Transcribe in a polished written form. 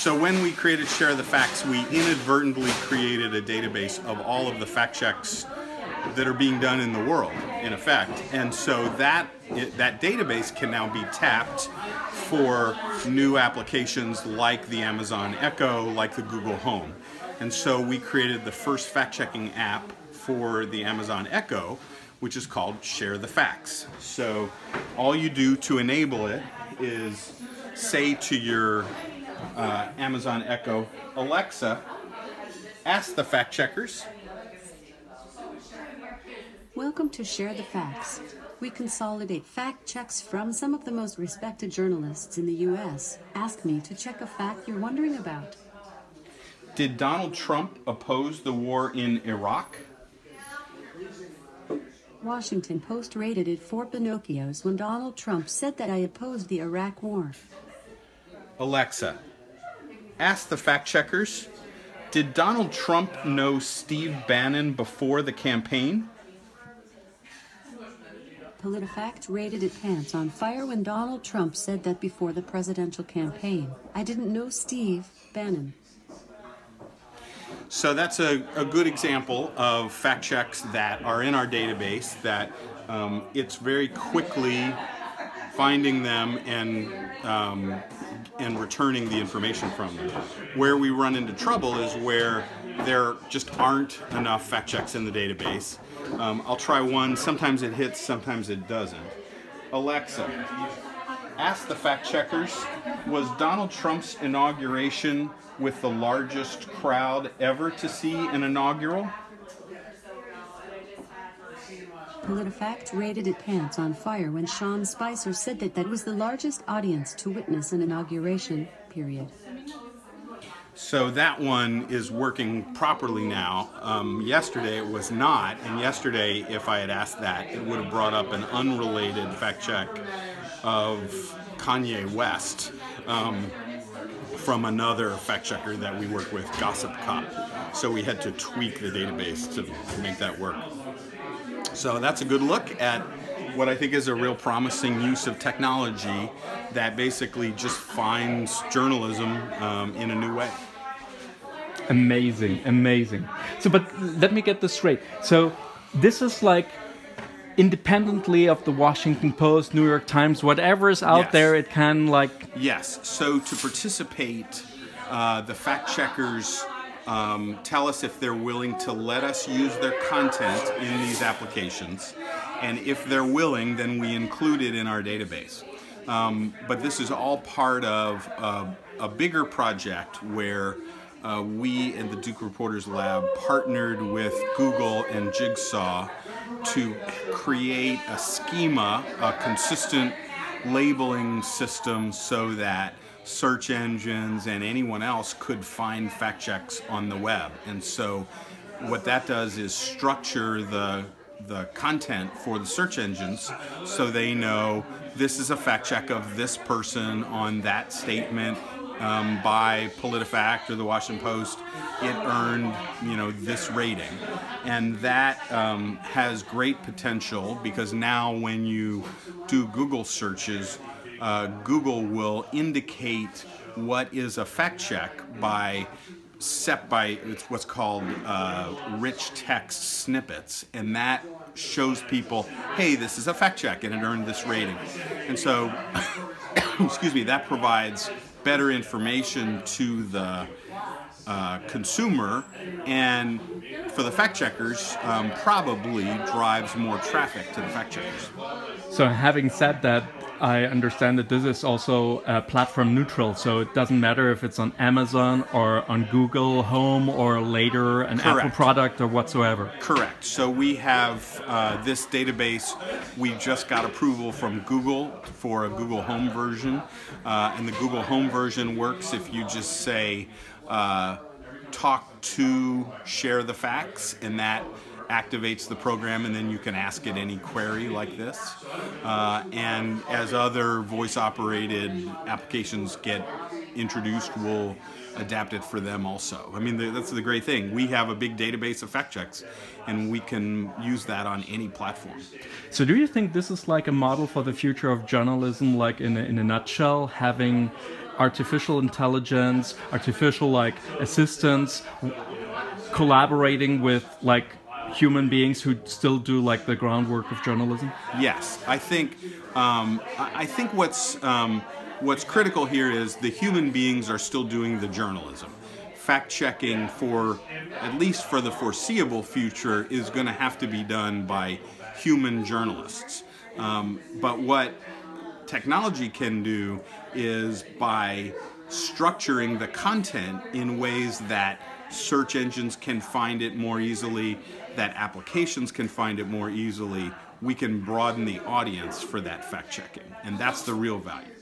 So when we created Share the Facts, we inadvertently created a database of all of the fact checks that are being done in the world, in effect. And so that database can now be tapped for new applications like the Amazon Echo, like the Google Home. And so we created the first fact-checking app for the Amazon Echo, which is called Share the Facts. So all you do to enable it is say to your Amazon Echo, Alexa, ask the fact checkers. Welcome to Share the Facts. We consolidate fact checks from some of the most respected journalists in the U.S. Ask me to check a fact you're wondering about. Did Donald Trump oppose the war in Iraq? Washington Post rated it 4 Pinocchios when Donald Trump said that I opposed the Iraq war. Alexa, ask the fact checkers. Did Donald Trump know Steve Bannon before the campaign? PolitiFact rated it pants on fire when Donald Trump said that before the presidential campaign. I didn't know Steve Bannon. So that's a good example of fact checks that are in our database that it's very quickly finding them and returning the information from them. Where we run into trouble is where there just aren't enough fact checks in the database. I'll try one. Sometimes it hits, sometimes it doesn't. Alexa, ask the fact checkers, was Donald Trump's inauguration with the largest crowd ever to see an inaugural? PolitiFact rated it pants on fire when Sean Spicer said that that was the largest audience to witness an inauguration, period. So that one is working properly now. Yesterday it was not, and yesterday if I had asked that, it would have brought up an unrelated fact check of Kanye West from another fact checker that we work with, Gossip Cop. So we had to tweak the database to make that work. So that's a good look at what I think is a real promising use of technology that basically just finds journalism in a new way. Amazing, amazing. So, but let me get this straight. So, this is like independently of the Washington Post, New York Times, whatever is out there, it can like... Yes. So, to participate, the fact checkers tell us if they're willing to let us use their content in these applications. And if they're willing, then we include it in our database. But this is all part of a bigger project where we and the Duke Reporters Lab partnered with Google and Jigsaw to create a schema, a consistent labeling system so that search engines and anyone else could find fact checks on the web. And so what that does is structure the content for the search engines so they know this is a fact check of this person on that statement by PolitiFact or the Washington Post. It earned, this rating. And that has great potential because now when you do Google searches, Google will indicate what is a fact check by it's what's called rich text snippets, and that shows people, hey, this is a fact check and it earned this rating. And so, excuse me, that provides better information to the consumer, and for the fact checkers, probably drives more traffic to the fact checkers. So having said that, I understand that this is also platform neutral, so it doesn't matter if it's on Amazon or on Google Home or later an Apple product or whatsoever. Correct. So we have this database. We just got approval from Google for a Google Home version, and the Google Home version works if you just say talk to Share the Facts, and that activates the program, and then you can ask it any query like this. And as other voice-operated applications get introduced, we'll adapt it for them also. I mean, that's the great thing. We have a big database of fact checks, and we can use that on any platform. So do you think this is like a model for the future of journalism, like in a nutshell, having artificial intelligence, artificial like assistants collaborating with like human beings who still do like the groundwork of journalism? Yes, I think what's critical here is the human beings are still doing the journalism. Fact-checking, for at least for the foreseeable future, is going to have to be done by human journalists. But what technology can do is, by structuring the content in ways that search engines can find it more easily, that applications can find it more easily, we can broaden the audience for that fact-checking. And that's the real value.